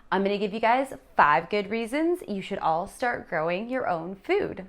I'm gonna give you guys 5 good reasons you should all start growing your own food.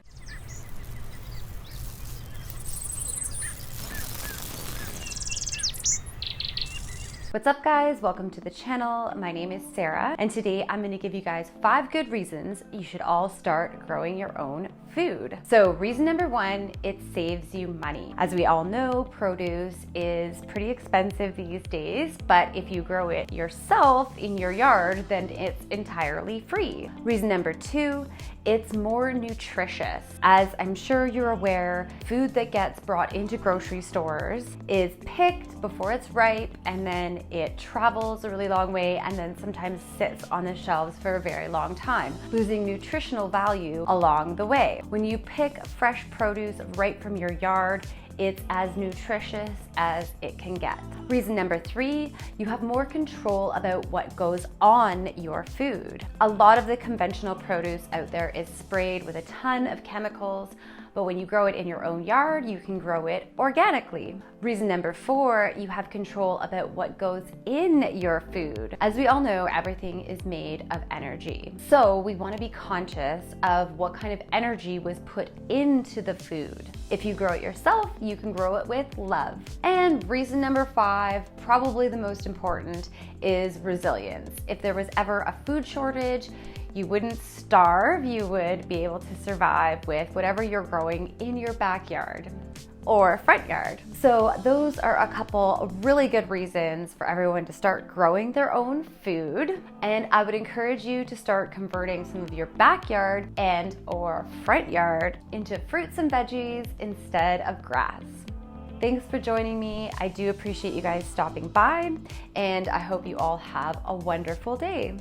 What's up guys, welcome to the channel. My name is Sarah and today I'm gonna give you guys 5 good reasons you should all start growing your own food. So reason number 1, it saves you money. As we all know, produce is pretty expensive these days, but if you grow it yourself in your yard, then it's entirely free. Reason number 2, it's more nutritious. As I'm sure you're aware, food that gets brought into grocery stores is picked before it's ripe, and then it travels a really long way and then sometimes sits on the shelves for a very long time, losing nutritional value along the way. When you pick fresh produce right from your yard, it's as nutritious as it can get. Reason number 3, you have more control about what goes on your food. A lot of the conventional produce out there is sprayed with a ton of chemicals, but when you grow it in your own yard, you can grow it organically. Reason number 4, you have control about what goes in your food. As we all know, everything is made of energy. So we want to be conscious of what kind of energy was put into the food. If you grow it yourself, you can grow it with love. And reason number 5, probably the most important, is resilience. If there was ever a food shortage, you wouldn't starve, you would be able to survive with whatever you're growing in your backyard or front yard. So those are a couple really good reasons for everyone to start growing their own food. And I would encourage you to start converting some of your backyard and or front yard into fruits and veggies instead of grass. Thanks for joining me. I do appreciate you guys stopping by, and I hope you all have a wonderful day.